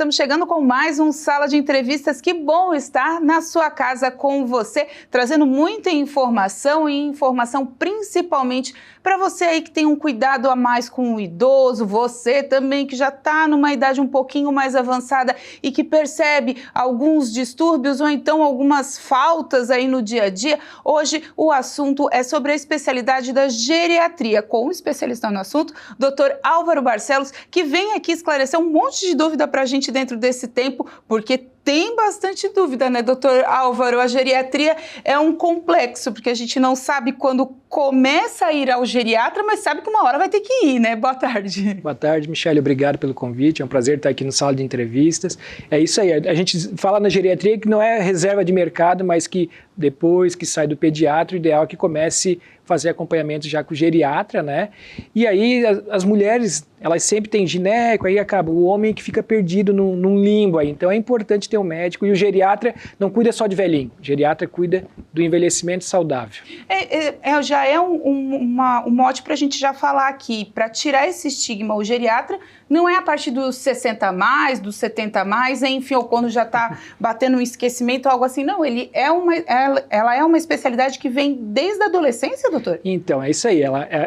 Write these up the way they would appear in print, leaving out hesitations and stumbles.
estamos chegando com mais um Sala de Entrevistas. Que bom estar na sua casa com você, trazendo muita informação e informação principalmente para você aí que tem um cuidado a mais com o idoso, você também que já está numa idade um pouquinho mais avançada e que percebe alguns distúrbios ou então algumas faltas aí no dia a dia. Hoje o assunto é sobre a especialidade da geriatria, com o especialista no assunto, Dr. Álvaro Barcelos, que vem aqui esclarecer um monte de dúvida para a gente dentro desse tempo, porque tem bastante dúvida, né, doutor Álvaro? A geriatria é um complexo, porque a gente não sabe quando começa a ir ao geriatra, mas sabe que uma hora vai ter que ir, né? Boa tarde. Boa tarde, Michele. Obrigado pelo convite. É um prazer estar aqui no Sala de Entrevistas. É isso aí. A gente fala na geriatria que não é reserva de mercado, mas que depois que sai do pediatra, o ideal é que comece a fazer acompanhamento já com o geriatra, né? E aí as mulheres, elas sempre têm gineco, aí acaba o homem que fica perdido num limbo aí. Então é importante ter um médico, e o geriatra não cuida só de velhinho, o geriatra cuida do envelhecimento saudável. Já é um mote para a gente já falar aqui, para tirar esse estigma. O geriatra não é a partir dos 60 a mais, dos 70 a mais, enfim, ou quando já está batendo um esquecimento, algo assim. Não, ela é uma especialidade que vem desde a adolescência, doutor? Então, é isso aí.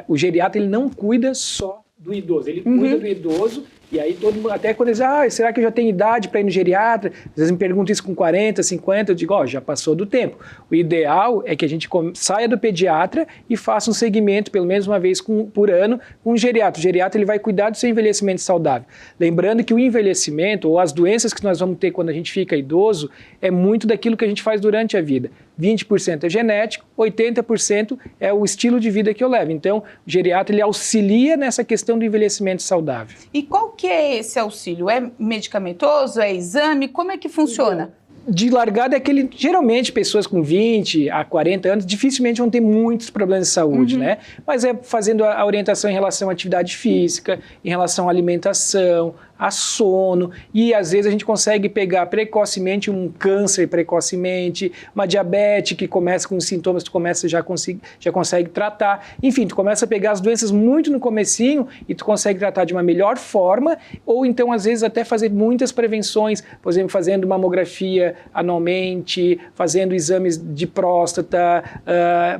O geriatra ele não cuida só do idoso, ele cuida do idoso. E aí todo mundo, até quando eles dizem, será que eu já tenho idade para ir no geriatra? Às vezes me perguntam isso com 40, 50, eu digo, já passou do tempo. O ideal é que a gente saia do pediatra e faça um segmento, pelo menos uma vez por ano, com o geriatra. O geriatra ele vai cuidar do seu envelhecimento saudável. Lembrando que o envelhecimento, ou as doenças que nós vamos ter quando a gente fica idoso, é muito daquilo que a gente faz durante a vida. 20% é genético, 80% é o estilo de vida que eu levo. Então, o geriatra ele auxilia nessa questão do envelhecimento saudável. E qual que é esse auxílio? É medicamentoso? É exame? Como é que funciona? De largada é aquele, geralmente pessoas com 20 a 40 anos dificilmente vão ter muitos problemas de saúde, né? Mas é fazendo a orientação em relação à atividade física, em relação à alimentação, a sono, e às vezes a gente consegue pegar precocemente um câncer precocemente, uma diabetes que começa com sintomas, tu começa já consegue tratar, enfim, tu começa a pegar as doenças muito no comecinho e tu consegue tratar de uma melhor forma, ou então às vezes até fazer muitas prevenções, por exemplo, fazendo mamografia anualmente, fazendo exames de próstata,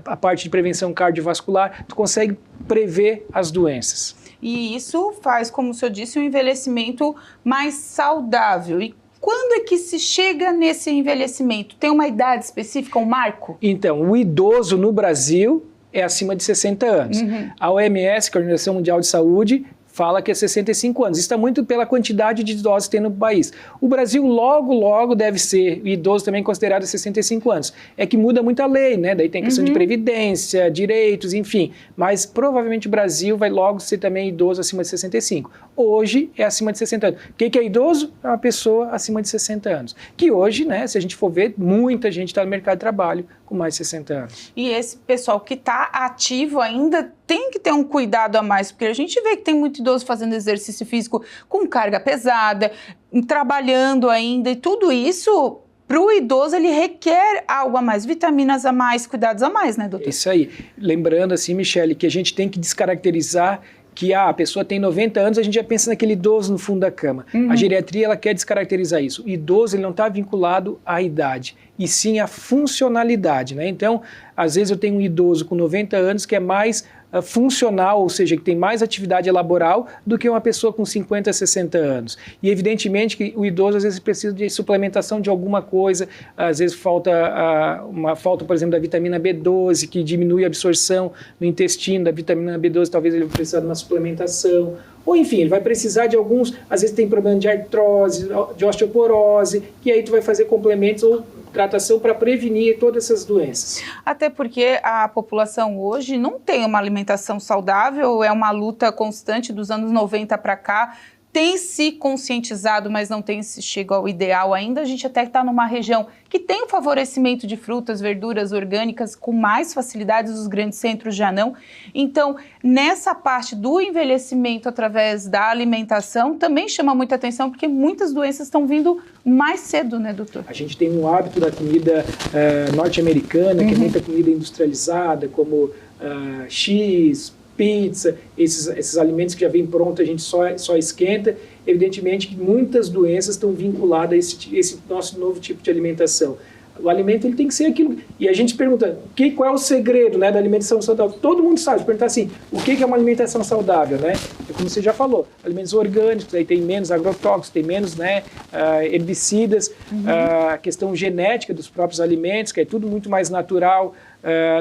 a parte de prevenção cardiovascular, tu consegue prever as doenças. E isso faz, como o senhor disse, um envelhecimento mais saudável. E quando é que se chega nesse envelhecimento? Tem uma idade específica, um marco? Então, o idoso no Brasil é acima de 60 anos. A OMS, que é a Organização Mundial de Saúde, fala que é 65 anos. Isso está muito pela quantidade de idosos que tem no país. O Brasil logo deve ser idoso também considerado 65 anos. É que muda muito a lei, né? Daí tem questão de previdência, direitos, enfim. Mas provavelmente o Brasil vai logo ser também idoso acima de 65. Hoje é acima de 60 anos. O que é idoso? É uma pessoa acima de 60 anos. Que hoje, né, se a gente for ver, muita gente está no mercado de trabalho com mais de 60 anos. E esse pessoal que está ativo ainda tem que ter um cuidado a mais, porque a gente vê que tem muito idoso fazendo exercício físico com carga pesada, trabalhando ainda, e tudo isso, para o idoso, ele requer algo a mais, vitaminas a mais, cuidados a mais, né, doutor? Isso aí. Lembrando, assim, Michele, que a gente tem que descaracterizar que a pessoa tem 90 anos, a gente já pensa naquele idoso no fundo da cama. A geriatria ela quer descaracterizar isso. O idoso ele não está vinculado à idade, e sim à funcionalidade, né? Então, às vezes eu tenho um idoso com 90 anos que é mais funcional, ou seja, que tem mais atividade laboral do que uma pessoa com 50, 60 anos. E evidentemente que o idoso às vezes precisa de suplementação de alguma coisa, às vezes falta, por exemplo, da vitamina B12, que diminui a absorção no intestino da vitamina B12, talvez ele vai precisar de uma suplementação. Ou enfim, ele vai precisar de alguns, às vezes tem problema de artrose, de osteoporose, e aí tu vai fazer complementos ou tratação para prevenir todas essas doenças. Até porque a população hoje não tem uma alimentação saudável, é uma luta constante dos anos 90 para cá, tem se conscientizado, mas não tem se chegado ao ideal ainda. A gente até está numa região que tem o favorecimento de frutas, verduras orgânicas com mais facilidades, os grandes centros já não. Então, nessa parte do envelhecimento através da alimentação, também chama muita atenção, porque muitas doenças estão vindo mais cedo, né, doutor? A gente tem um hábito da comida norte-americana, que é muita comida industrializada, como X, pizza, esses alimentos que já vêm prontos, a gente só esquenta. Evidentemente que muitas doenças estão vinculadas a esse nosso novo tipo de alimentação. O alimento ele tem que ser aquilo. E a gente pergunta, qual é o segredo, né, da alimentação saudável? Todo mundo sabe, perguntar assim, o que é uma alimentação saudável, né? Como você já falou, alimentos orgânicos, aí tem menos agrotóxicos, tem menos, né, herbicidas, a questão genética dos próprios alimentos, que é tudo muito mais natural.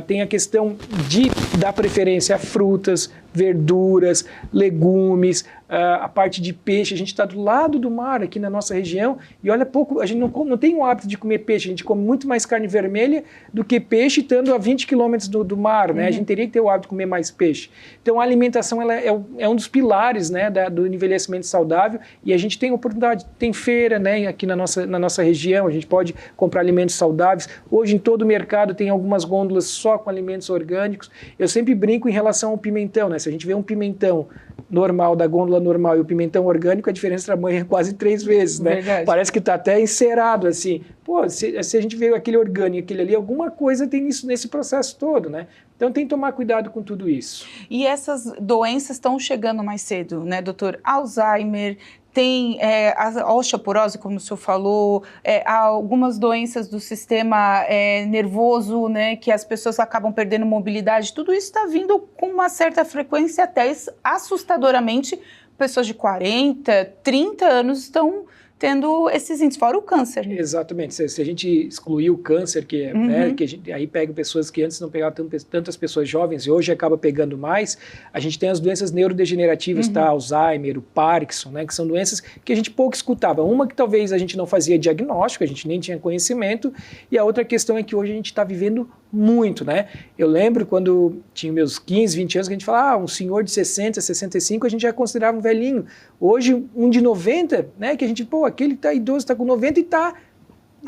Tem a questão de dar preferência a frutas, verduras, legumes, a parte de peixe. A gente está do lado do mar aqui na nossa região e olha pouco, a gente não tem o hábito de comer peixe, a gente come muito mais carne vermelha do que peixe estando a 20 quilômetros do mar, né? A gente teria que ter o hábito de comer mais peixe. Então a alimentação ela é um dos pilares, né, do envelhecimento saudável e a gente tem oportunidade, tem feira, né, aqui na nossa região, a gente pode comprar alimentos saudáveis. Hoje em todo o mercado tem algumas gôndolas só com alimentos orgânicos. Eu sempre brinco em relação ao pimentão, né? Se a gente vê um pimentão normal, da gôndola normal e o pimentão orgânico, a diferença de tamanho é quase 3 vezes, né? Verdade. Parece que está até encerado, assim. Pô, se a gente vê aquele orgânico, aquele ali, alguma coisa tem nesse processo todo, né? Então tem que tomar cuidado com tudo isso. E essas doenças estão chegando mais cedo, né, doutor? Alzheimer, tem a osteoporose, como o senhor falou, algumas doenças do sistema nervoso, né, que as pessoas acabam perdendo mobilidade, tudo isso está vindo com uma certa frequência, até assustadoramente, pessoas de 40, 30 anos estão tendo esses índices, fora o câncer. Exatamente. Se a gente excluir o câncer, né, que aí pega pessoas que antes não pegavam tantas pessoas jovens e hoje acaba pegando mais, a gente tem as doenças neurodegenerativas, tá? Alzheimer, o Parkinson, né, que são doenças que a gente pouco escutava. Uma que talvez a gente não fazia diagnóstico, a gente nem tinha conhecimento, e a outra questão é que hoje a gente está vivendo muito, né? Eu lembro quando tinha meus 15, 20 anos, que a gente falava, um senhor de 60, 65, a gente já considerava um velhinho. Hoje, um de 90, né, que a gente, aquele que está idoso, está com 90 e está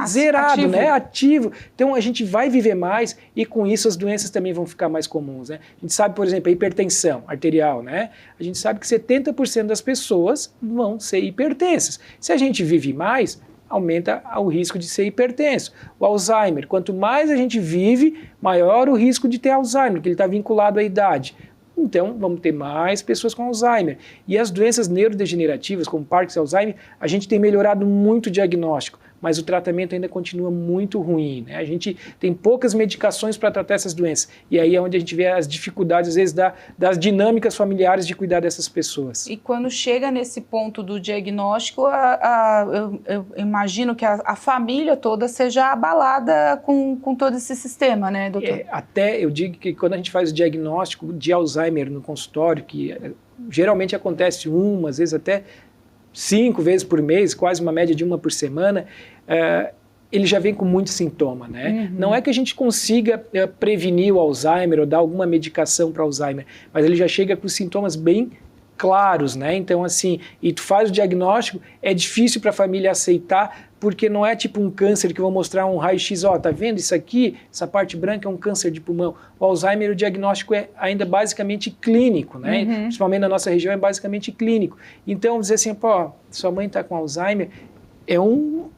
zerado, ativo, né? Ativo. Então, a gente vai viver mais e, com isso, as doenças também vão ficar mais comuns, né? A gente sabe, por exemplo, a hipertensão arterial, né? A gente sabe que 70% das pessoas vão ser hipertensas. Se a gente vive mais, aumenta o risco de ser hipertenso. O Alzheimer, quanto mais a gente vive, maior o risco de ter Alzheimer, porque ele está vinculado à idade. Então, vamos ter mais pessoas com Alzheimer. E as doenças neurodegenerativas, como Parkinson e Alzheimer, a gente tem melhorado muito o diagnóstico, mas o tratamento ainda continua muito ruim, né? A gente tem poucas medicações para tratar essas doenças. E aí é onde a gente vê as dificuldades, às vezes, das dinâmicas familiares de cuidar dessas pessoas. E quando chega nesse ponto do diagnóstico, eu imagino que a família toda seja abalada com todo esse sistema, né, doutor? Até eu digo que quando a gente faz o diagnóstico de Alzheimer no consultório, que geralmente acontece às vezes até 5 vezes por mês, quase uma média de 1 por semana, ele já vem com muito sintoma, né? Não é que a gente consiga prevenir o Alzheimer ou dar alguma medicação para Alzheimer, mas ele já chega com sintomas bem claros, né? Então, assim, e tu faz o diagnóstico, é difícil para a família aceitar, porque não é tipo um câncer que vão mostrar um raio-x, tá vendo isso aqui? Essa parte branca é um câncer de pulmão. O Alzheimer, o diagnóstico é ainda basicamente clínico, né? Principalmente na nossa região é basicamente clínico. Então, dizer assim, sua mãe está com Alzheimer, é um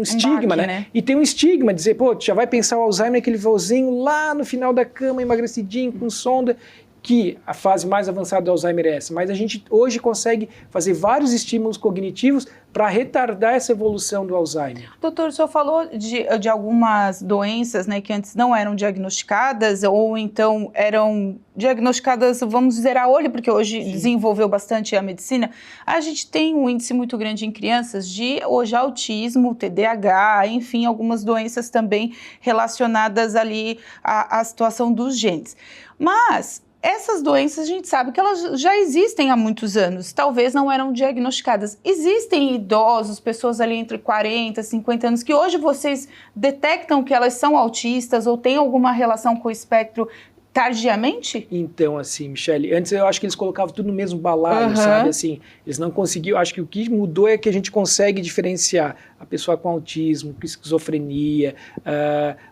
estigma, né? E tem um estigma, dizer, tu já vai pensar o Alzheimer, aquele vozinho lá no final da cama, emagrecidinho, com sonda, que a fase mais avançada do Alzheimer é essa, mas a gente hoje consegue fazer vários estímulos cognitivos para retardar essa evolução do Alzheimer. Doutor, o senhor falou de algumas doenças, né, que antes não eram diagnosticadas ou então eram diagnosticadas, vamos dizer, a olho, porque hoje desenvolveu bastante a medicina. A gente tem um índice muito grande em crianças de hoje autismo, TDAH, enfim, algumas doenças também relacionadas ali à situação dos genes. Mas essas doenças a gente sabe que elas já existem há muitos anos, talvez não eram diagnosticadas. Existem idosos, pessoas ali entre 40 e 50 anos, que hoje vocês detectam que elas são autistas ou têm alguma relação com o espectro tardiamente? Então, assim, Michele, antes eu acho que eles colocavam tudo no mesmo balaio, sabe? Assim, eles não conseguiam, acho que o que mudou é que a gente consegue diferenciar a pessoa com autismo, com esquizofrenia,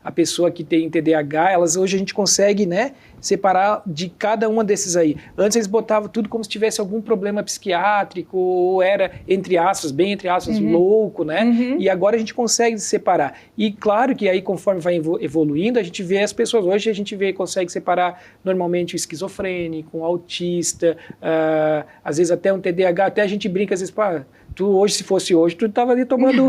a pessoa que tem TDAH, hoje a gente consegue, né, separar de cada uma desses aí. Antes eles botavam tudo como se tivesse algum problema psiquiátrico, ou era, entre aspas, bem entre aspas, louco, né? E agora a gente consegue separar. E claro que aí, conforme vai evoluindo, a gente vê as pessoas, hoje a gente consegue separar normalmente o esquizofrênico, o autista, às vezes até um TDAH, até a gente brinca, às vezes, pá, tu hoje, se fosse hoje, tu estava ali tomando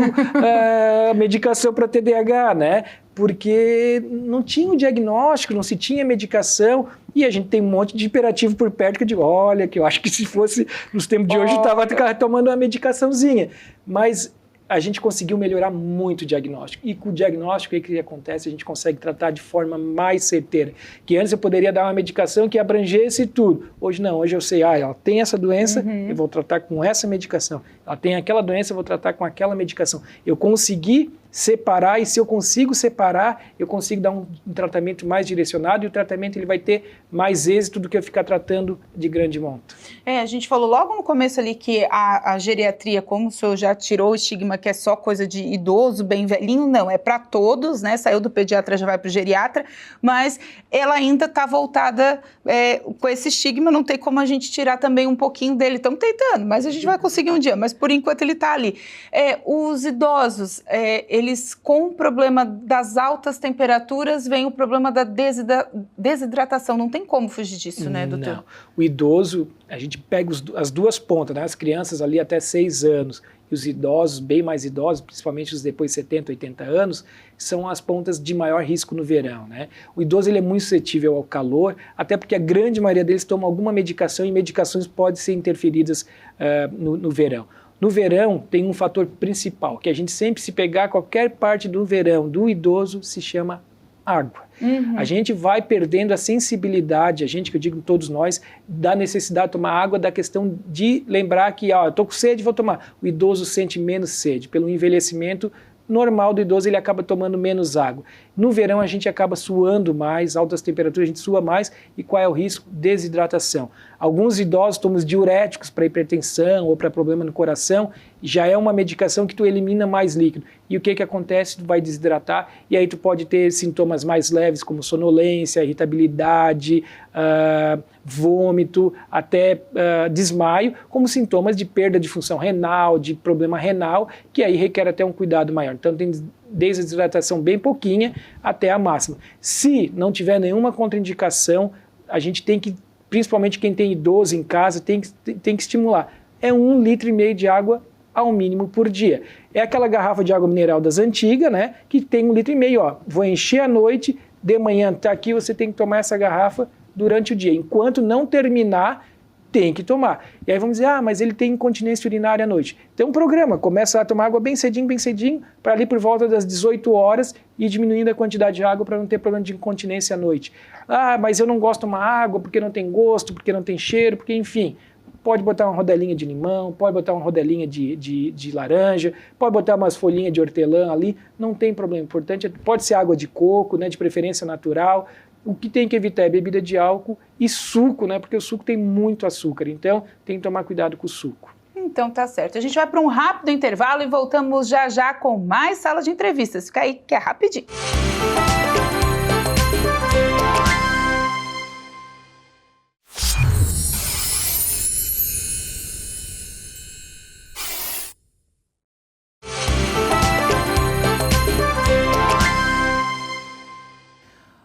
medicação para TDAH, né? Porque não tinha um diagnóstico, não se tinha medicação, e a gente tem um monte de hiperativo por perto que eu digo, olha, que eu acho que se fosse nos tempos de hoje, eu estava tomando uma medicaçãozinha. Mas a gente conseguiu melhorar muito o diagnóstico. E com o diagnóstico, o que acontece? A gente consegue tratar de forma mais certeira. Que antes eu poderia dar uma medicação que abrangesse tudo. Hoje não, hoje eu sei, ela tem essa doença, eu vou tratar com essa medicação. Ela tem aquela doença, eu vou tratar com aquela medicação. Eu consegui separar, e se eu consigo separar, eu consigo dar um tratamento mais direcionado, e o tratamento ele vai ter mais êxito do que eu ficar tratando de grande monta. A gente falou logo no começo ali que a geriatria, como o senhor já tirou o estigma que é só coisa de idoso, bem velhinho, não, é para todos, né? Saiu do pediatra, já vai para o geriatra, mas ela ainda está voltada com esse estigma, não tem como a gente tirar também um pouquinho dele, estamos tentando, mas a gente vai conseguir um dia, mas por enquanto ele está ali. Os idosos, eles com o problema das altas temperaturas, vem o problema da desidratação. Não tem como fugir disso, né, doutor? Não. O idoso, a gente pega as duas pontas, né? As crianças ali até 6 anos e os idosos, bem mais idosos, principalmente os depois de 70, 80 anos, são as pontas de maior risco no verão, né? O idoso ele é muito suscetível ao calor, até porque a grande maioria deles toma alguma medicação e medicações podem ser interferidas no verão. No verão, tem um fator principal, que a gente sempre, se pegar qualquer parte do verão do idoso, se chama água. A gente vai perdendo a sensibilidade, que eu digo todos nós, da necessidade de tomar água, da questão de lembrar que, eu estou com sede, vou tomar. O idoso sente menos sede, pelo envelhecimento normal do idoso, ele acaba tomando menos água. No verão a gente acaba suando mais, altas temperaturas, a gente sua mais, e qual é o risco? Desidratação. Alguns idosos tomam diuréticos para hipertensão ou para problema no coração, já é uma medicação que tu elimina mais líquido. E o que acontece? Tu vai desidratar, e aí tu pode ter sintomas mais leves, como sonolência, irritabilidade, vômito, até desmaio, como sintomas de perda de função renal, de problema renal, que aí requer até um cuidado maior. Então tem desde a desidratação bem pouquinha até a máxima. Se não tiver nenhuma contraindicação, a gente tem que, principalmente quem tem idoso em casa, tem que estimular. É 1,5 litro de água ao mínimo por dia. É aquela garrafa de água mineral das antigas, né, que tem 1,5 litro, vou encher à noite, de manhã tá aqui, você tem que tomar essa garrafa durante o dia. Enquanto não terminar, tem que tomar. E aí vamos dizer, mas ele tem incontinência urinária à noite. Tem um programa, começa a tomar água bem cedinho, para ali por volta das 18 horas e diminuindo a quantidade de água para não ter problema de incontinência à noite. Mas eu não gosto de tomar água porque não tem gosto, porque não tem cheiro, porque enfim. Pode botar uma rodelinha de limão, pode botar uma rodelinha de laranja, pode botar umas folhinhas de hortelã ali, não tem problema. Importante, pode ser água de coco, né, de preferência natural. O que tem que evitar é bebida de álcool e suco, né, porque o suco tem muito açúcar, então tem que tomar cuidado com o suco. Então tá certo. A gente vai para um rápido intervalo e voltamos já já com mais Sala de Entrevistas. Fica aí que é rapidinho.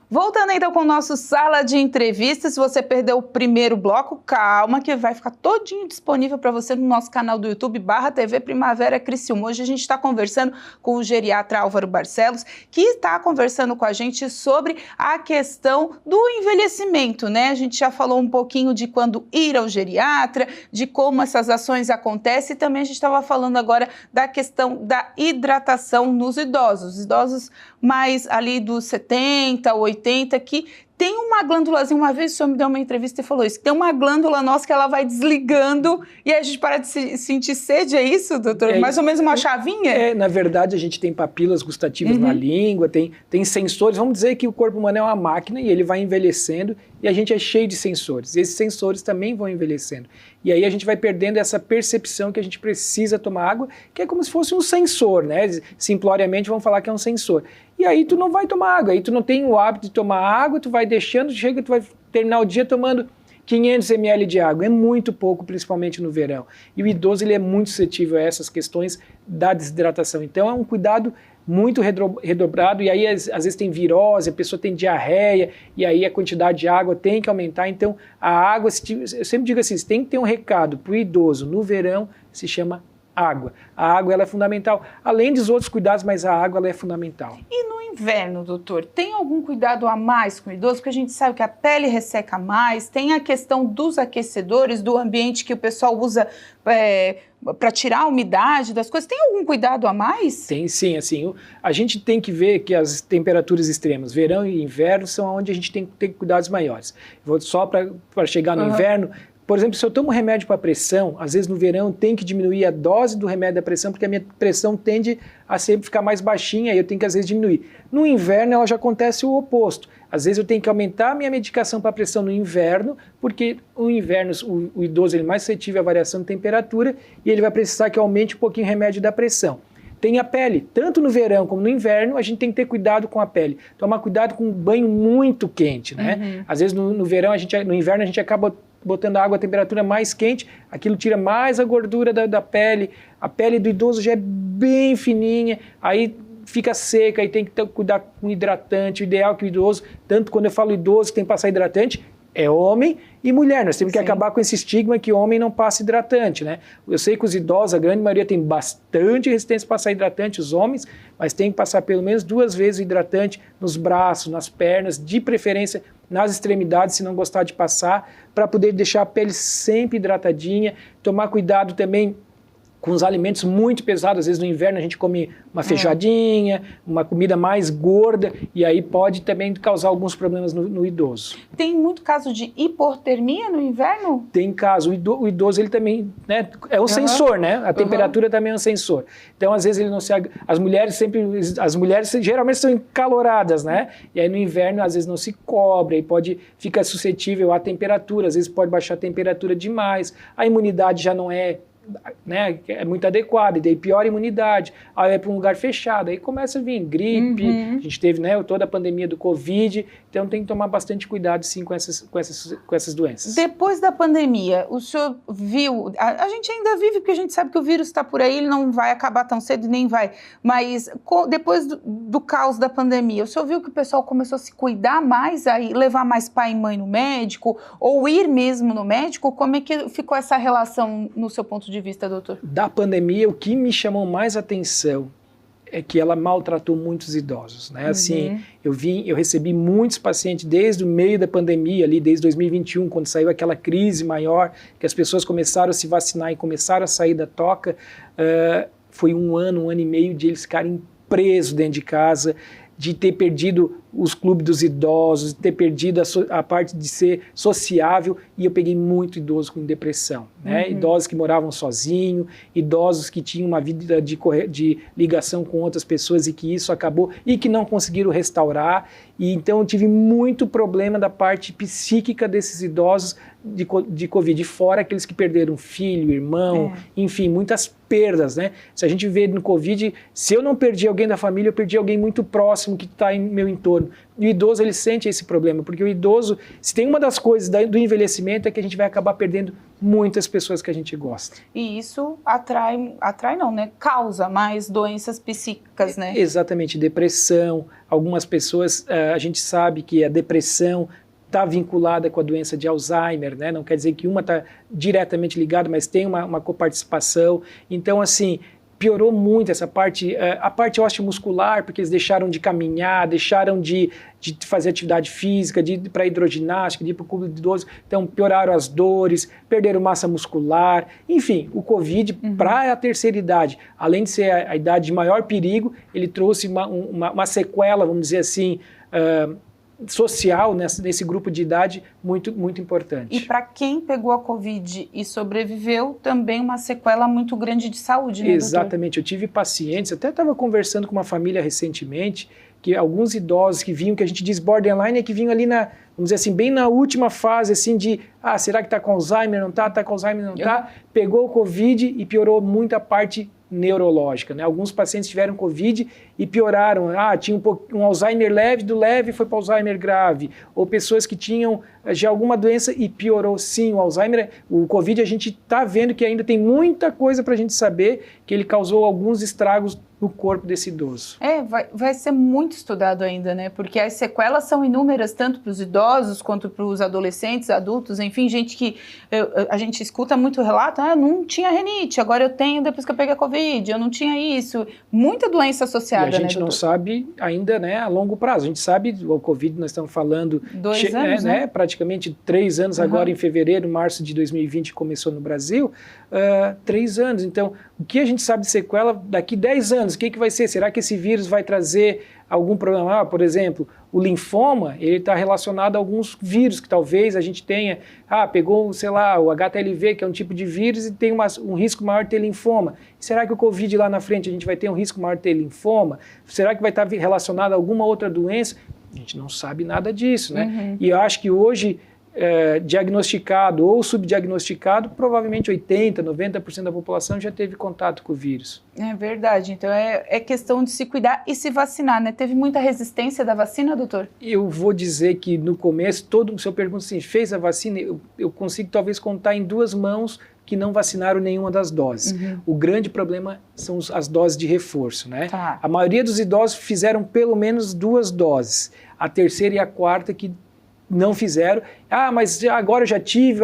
Voltando então com o nosso Sala de Entrevistas, se você perdeu o primeiro bloco, calma que vai ficar todinho disponível para você no nosso canal do YouTube, /TV Primavera Criciúma. Hoje a gente está conversando com o geriatra Álvaro Barcelos, que está conversando com a gente sobre a questão do envelhecimento, né? A gente já falou um pouquinho de quando ir ao geriatra, de como essas ações acontecem, e também a gente estava falando agora da questão da hidratação nos idosos. Os idosos mais ali dos 70, 80, que tem uma glândulazinha, uma vez o senhor me deu uma entrevista e falou isso, que tem uma glândula nossa que ela vai desligando e aí a gente para de sentir sede, é isso, doutor? Mais ou menos uma chavinha? Na verdade a gente tem papilas gustativas na língua, tem sensores, vamos dizer que o corpo humano é uma máquina e ele vai envelhecendo e a gente é cheio de sensores, e esses sensores também vão envelhecendo. E aí a gente vai perdendo essa percepção que a gente precisa tomar água, que é como se fosse um sensor, né? Simploriamente vamos falar que é um sensor. e aí tu não vai tomar água, aí tu não tem o hábito de tomar água, tu vai deixando, chega, tu vai terminar o dia tomando 500 ml de água, é muito pouco, principalmente no verão. E o idoso ele é muito suscetível a essas questões da desidratação. Então é um cuidado muito redobrado, e aí às vezes tem virose, a pessoa tem diarreia, e aí a quantidade de água tem que aumentar. Então a água, eu sempre digo assim, tem que ter um recado para o idoso no verão, se chama água. A água ela é fundamental, além dos outros cuidados, mas a água ela é fundamental. E no inverno, doutor, tem algum cuidado a mais com o idoso? Porque a gente sabe que a pele resseca mais, tem a questão dos aquecedores, do ambiente que o pessoal usa para tirar a umidade das coisas. Tem algum cuidado a mais? Tem sim, assim, a gente tem que ver que as temperaturas extremas, verão e inverno, são onde a gente tem que ter cuidados maiores. Só para chegar no inverno, por exemplo, se eu tomo remédio para pressão, às vezes no verão tem que diminuir a dose do remédio da pressão, porque a minha pressão tende a sempre ficar mais baixinha e eu tenho que às vezes diminuir. No inverno ela já acontece o oposto. Às vezes eu tenho que aumentar a minha medicação para pressão no inverno, porque o inverno, o idoso ele é mais suscetível à variação de temperatura e ele vai precisar que eu aumente um pouquinho o remédio da pressão. Tem a pele, tanto no verão como no inverno, a gente tem que ter cuidado com a pele. Tomar cuidado com um banho muito quente, né? Às vezes no inverno a gente acaba botando a água a temperatura mais quente, aquilo tira mais a gordura da pele, a pele do idoso já é bem fininha, aí fica seca, aí tem que cuidar com hidratante. O ideal é que o idoso, tanto quando eu falo idoso que tem que passar hidratante, é homem e mulher. Nós temos que acabar com esse estigma que homem não passa hidratante, né? Eu sei que os idosos, a grande maioria, tem bastante resistência a passar hidratante, os homens, mas tem que passar pelo menos 2 vezes o hidratante nos braços, nas pernas, de preferência nas extremidades, se não gostar de passar, para poder deixar a pele sempre hidratadinha. Tomar cuidado também com os alimentos muito pesados. Às vezes no inverno a gente come uma feijoadinha, uma comida mais gorda, e aí pode também causar alguns problemas no idoso. Tem muito caso de hipotermia no inverno? Tem caso. O idoso ele também, né, é um sensor, né? A temperatura também é um sensor. Então às vezes ele não se... As mulheres geralmente são encaloradas, né? E aí no inverno às vezes não se cobre, aí fica suscetível à temperatura, às vezes pode baixar a temperatura demais, a imunidade já não é, né, é muito adequada, e daí piora a imunidade, aí é para um lugar fechado, aí começa a vir gripe, a gente teve, né, toda a pandemia do Covid, então tem que tomar bastante cuidado sim com essas doenças. Depois da pandemia, o senhor viu, a gente ainda vive porque a gente sabe que o vírus está por aí, ele não vai acabar tão cedo e nem vai, mas depois do caos da pandemia, o senhor viu que o pessoal começou a se cuidar mais, aí levar mais pai e mãe no médico, ou ir mesmo no médico? Como é que ficou essa relação no seu ponto de vista, doutor? Da pandemia, o que me chamou mais atenção é que ela maltratou muitos idosos, né? Assim, eu recebi muitos pacientes desde o meio da pandemia, ali desde 2021, quando saiu aquela crise maior, que as pessoas começaram a se vacinar e começaram a sair da toca. Foi um ano e meio de eles ficarem presos dentro de casa, de ter perdido os clubes dos idosos, de ter perdido a parte de ser sociável, e eu peguei muito idoso com depressão, né? Idosos que moravam sozinhos, idosos que tinham uma vida de ligação com outras pessoas e que isso acabou, e que não conseguiram restaurar, e então eu tive muito problema da parte psíquica desses idosos de Covid, fora aqueles que perderam filho, irmão, enfim, muitas perdas, né? Se a gente vê no Covid, se eu não perdi alguém da família, eu perdi alguém muito próximo que está em meu entorno. E o idoso, ele sente esse problema, porque o idoso, se tem uma das coisas do envelhecimento, é que a gente vai acabar perdendo muitas pessoas que a gente gosta. E isso atrai não, né? Causa mais doenças psíquicas, né? Exatamente, depressão. Algumas pessoas, a gente sabe que a depressão está vinculada com a doença de Alzheimer, né? Não quer dizer que uma está diretamente ligada, mas tem uma coparticipação. Então, assim, piorou muito essa parte, a parte osteomuscular, porque eles deixaram de caminhar, deixaram de fazer atividade física, de ir para a hidroginástica, de ir para o clube de idoso, então pioraram as dores, perderam massa muscular, enfim, o Covid para a terceira idade, além de ser a idade de maior perigo, ele trouxe uma sequela, vamos dizer assim, social nesse grupo de idade muito, muito importante. E para quem pegou a Covid e sobreviveu, também uma sequela muito grande de saúde, né, Exatamente, doutor? eu tive pacientes, até estava conversando com uma família recentemente, que alguns idosos que vinham, que a gente diz borderline, é que vinham ali vamos dizer assim, bem na última fase, assim, Ah, será que está com Alzheimer? Não está? Está com Alzheimer? Não está? Pegou o Covid e piorou muito a parte neurológica, né? Alguns pacientes tiveram Covid e pioraram. Ah, tinha um Alzheimer leve, do leve foi para Alzheimer grave. Ou pessoas que tinham já alguma doença e piorou. Sim, o Alzheimer, o Covid, a gente está vendo que ainda tem muita coisa para a gente saber, que ele causou alguns estragos no corpo desse idoso. Vai ser muito estudado ainda, né? Porque as sequelas são inúmeras, tanto para os idosos quanto para os adolescentes, adultos, enfim, gente que a gente escuta muito relato, não tinha rinite, agora eu tenho depois que eu peguei a Covid, eu não tinha isso, muita doença associada, né, a gente não sabe ainda, né, a longo prazo. A gente sabe, o Covid nós estamos falando 2 anos, né? Praticamente 3 anos agora em fevereiro, março de 2020 começou no Brasil, 3 anos. Então, o que a gente sabe de sequela daqui 10 anos? O que vai ser? Será que esse vírus vai trazer algum problema? Por exemplo, o linfoma, ele está relacionado a alguns vírus que talvez a gente tenha. Pegou, sei lá, o HTLV, que é um tipo de vírus, e tem um risco maior de ter linfoma. Será que o Covid lá na frente a gente vai ter um risco maior de ter linfoma? Será que vai estar relacionado a alguma outra doença? A gente não sabe nada disso, né? E eu acho que hoje, diagnosticado ou subdiagnosticado, provavelmente 80%, 90% da população já teve contato com o vírus. É verdade, então é questão de se cuidar e se vacinar, né? Teve muita resistência da vacina, doutor? Eu vou dizer que no começo, se eu pergunto assim, fez a vacina, eu consigo talvez contar em 2 mãos que não vacinaram nenhuma das doses. O grande problema são as doses de reforço, né? Tá. A maioria dos idosos fizeram pelo menos 2 doses, a terceira e a quarta que não fizeram. Mas agora eu já tive.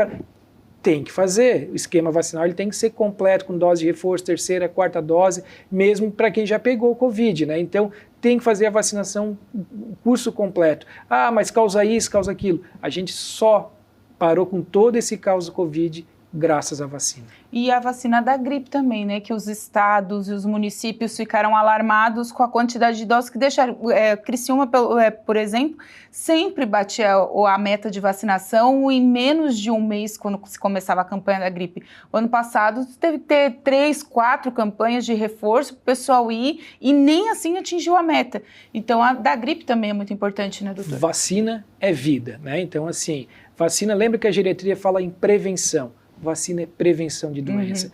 Tem que fazer. O esquema vacinal ele tem que ser completo, com dose de reforço, terceira, quarta dose, mesmo para quem já pegou o Covid, né? Então, tem que fazer a vacinação, o curso completo. Mas causa isso, causa aquilo. A gente só parou com todo esse caos do Covid graças à vacina. E a vacina da gripe também, né? Que os estados e os municípios ficaram alarmados com a quantidade de doses que deixaram. Criciúma, por exemplo, sempre batia a meta de vacinação em menos de 1 mês, quando se começava a campanha da gripe. O ano passado, teve que ter 3, 4 campanhas de reforço para o pessoal ir e nem assim atingiu a meta. Então, a da gripe também é muito importante, né, doutor? Vacina é vida, né? Então, assim, vacina, lembra que a geriatria fala em prevenção. Vacina é prevenção de doença.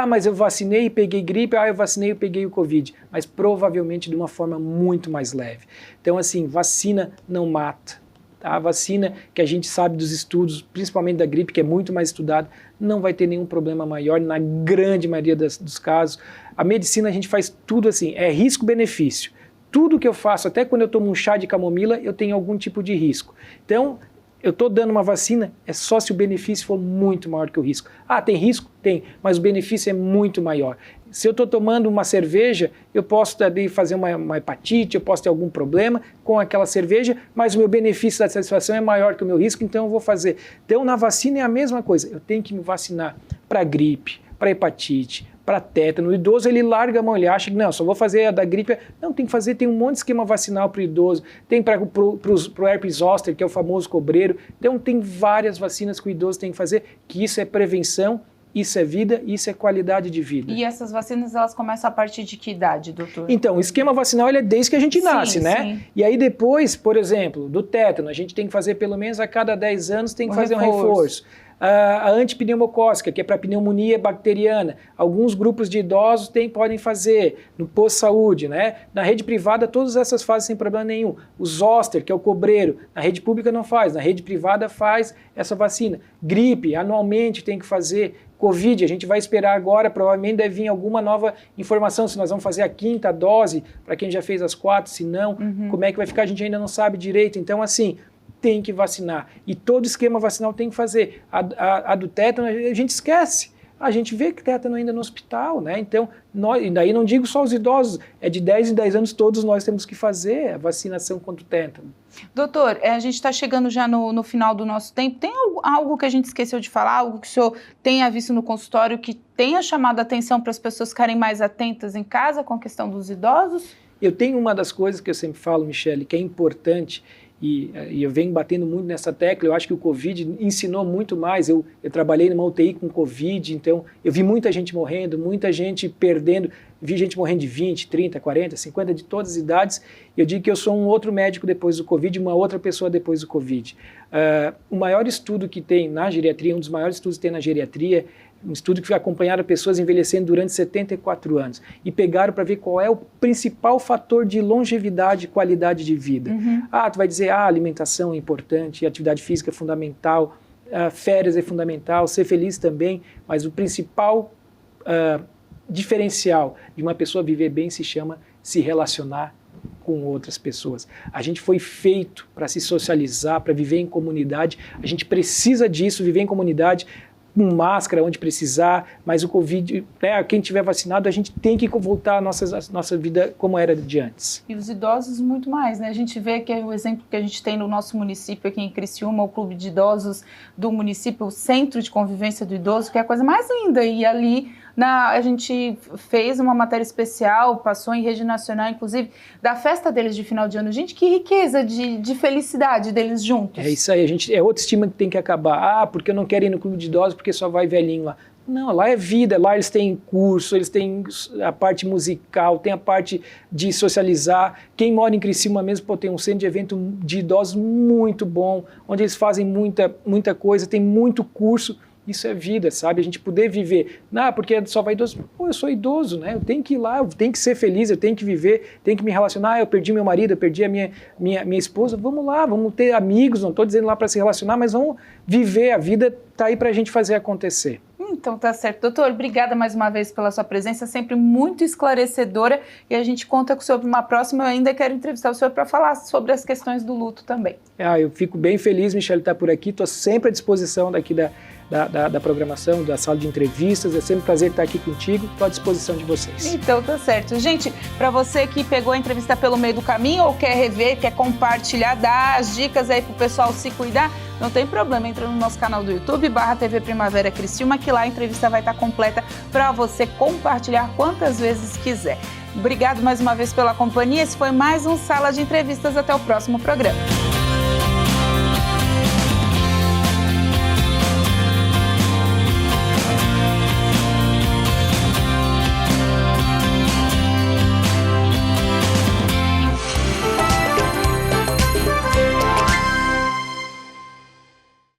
Mas eu vacinei e peguei gripe, eu vacinei e peguei o Covid. Mas provavelmente de uma forma muito mais leve. Então, assim, vacina não mata. Tá? A vacina que a gente sabe dos estudos, principalmente da gripe, que é muito mais estudado, não vai ter nenhum problema maior na grande maioria dos casos. A medicina a gente faz tudo assim, é risco-benefício. Tudo que eu faço, até quando eu tomo um chá de camomila, eu tenho algum tipo de risco. Então, eu estou dando uma vacina, é só se o benefício for muito maior que o risco. Tem risco? Tem, mas o benefício é muito maior. Se eu estou tomando uma cerveja, eu posso fazer uma hepatite, eu posso ter algum problema com aquela cerveja, mas o meu benefício da satisfação é maior que o meu risco, então eu vou fazer. Então, na vacina é a mesma coisa. Eu tenho que me vacinar para gripe, para hepatite, para tétano. O idoso, ele larga a mão, ele acha que não, só vou fazer a da gripe. Não, tem que fazer, tem um monte de esquema vacinal para o idoso, tem para o herpes zoster, que é o famoso cobreiro. Então, tem várias vacinas que o idoso tem que fazer, que isso é prevenção, isso é vida, isso é qualidade de vida. E essas vacinas, elas começam a partir de que idade, doutor? Então, o esquema vacinal ele é desde que a gente nasce, né? Sim. E aí depois, por exemplo, do tétano, a gente tem que fazer pelo menos a cada 10 anos, tem que fazer um reforço. A antipneumocócica, que é para pneumonia bacteriana. Alguns grupos de idosos podem fazer no posto-saúde, né? Na rede privada, todas essas fazem sem problema nenhum. O zoster, que é o cobreiro, na rede pública não faz, na rede privada faz essa vacina. Gripe, anualmente tem que fazer. Covid, a gente vai esperar agora, provavelmente deve vir alguma nova informação, se nós vamos fazer a 5ª dose, para quem já fez as 4, se não, como é que vai ficar, a gente ainda não sabe direito. Então, assim, tem que vacinar. E todo esquema vacinal tem que fazer. A do tétano, a gente esquece. A gente vê que tétano ainda no hospital, né? Então, e daí não digo só os idosos, é de 10 em 10 anos todos nós temos que fazer a vacinação contra o tétano. Doutor, a gente está chegando já no final do nosso tempo. Tem algo que a gente esqueceu de falar, algo que o senhor tenha visto no consultório que tenha chamado a atenção para as pessoas ficarem mais atentas em casa com a questão dos idosos? Eu tenho uma das coisas que eu sempre falo, Michele, que é importante, e eu venho batendo muito nessa tecla. Eu acho que o Covid ensinou muito mais. Eu trabalhei numa UTI com Covid, então eu vi muita gente morrendo, muita gente perdendo, vi gente morrendo de 20, 30, 40, 50, de todas as idades. Eu digo que eu sou um outro médico depois do Covid, uma outra pessoa depois do Covid. O maior estudo que tem na geriatria, um dos maiores estudos que tem na geriatria, um estudo que acompanharam pessoas envelhecendo durante 74 anos e pegaram para ver qual é o principal fator de longevidade e qualidade de vida. Tu vai dizer, a alimentação é importante, atividade física é fundamental, férias é fundamental, ser feliz também, mas o principal diferencial de uma pessoa viver bem se chama se relacionar com outras pessoas. A gente foi feito para se socializar, para viver em comunidade, a gente precisa disso, viver em comunidade, com máscara onde precisar, mas o Covid, quem tiver vacinado, a gente tem que voltar à nossa vida como era de antes. E os idosos muito mais, né? A gente vê que é o exemplo que a gente tem no nosso município aqui em Criciúma, o Clube de Idosos do município, o Centro de Convivência do Idoso, que é a coisa mais linda, e ali a gente fez uma matéria especial, passou em rede nacional, inclusive, da festa deles de final de ano. Gente, que riqueza de felicidade deles juntos. É isso aí, é outro estigma que tem que acabar. Porque eu não quero ir no clube de idosos porque só vai velhinho lá. Não, lá é vida, lá eles têm curso, eles têm a parte musical, tem a parte de socializar. Quem mora em Criciúma mesmo, tem um centro de evento de idosos muito bom, onde eles fazem muita coisa, tem muito curso. Isso é vida, sabe? A gente poder viver. Porque só vai idoso. Eu sou idoso, né? Eu tenho que ir lá, eu tenho que ser feliz, eu tenho que viver, tenho que me relacionar. Eu perdi meu marido, eu perdi a minha esposa. Vamos lá, vamos ter amigos. Não estou dizendo lá para se relacionar, mas vamos viver. A vida está aí para a gente fazer acontecer. Então tá certo. Doutor, obrigada mais uma vez pela sua presença, sempre muito esclarecedora, e a gente conta com o senhor para uma próxima. Eu ainda quero entrevistar o senhor para falar sobre as questões do luto também. Eu fico bem feliz, Michele, estar por aqui. Estou sempre à disposição daqui da programação, da sala de entrevistas. É sempre um prazer estar aqui contigo. Estou à disposição de vocês. Então tá certo. Gente, para você que pegou a entrevista pelo meio do caminho ou quer rever, quer compartilhar, dar as dicas aí pro pessoal se cuidar, não tem problema, entra no nosso canal do YouTube, /TV Primavera Criciúma, que lá a entrevista vai estar completa para você compartilhar quantas vezes quiser. Obrigado mais uma vez pela companhia. Esse foi mais um Sala de Entrevistas. Até o próximo programa.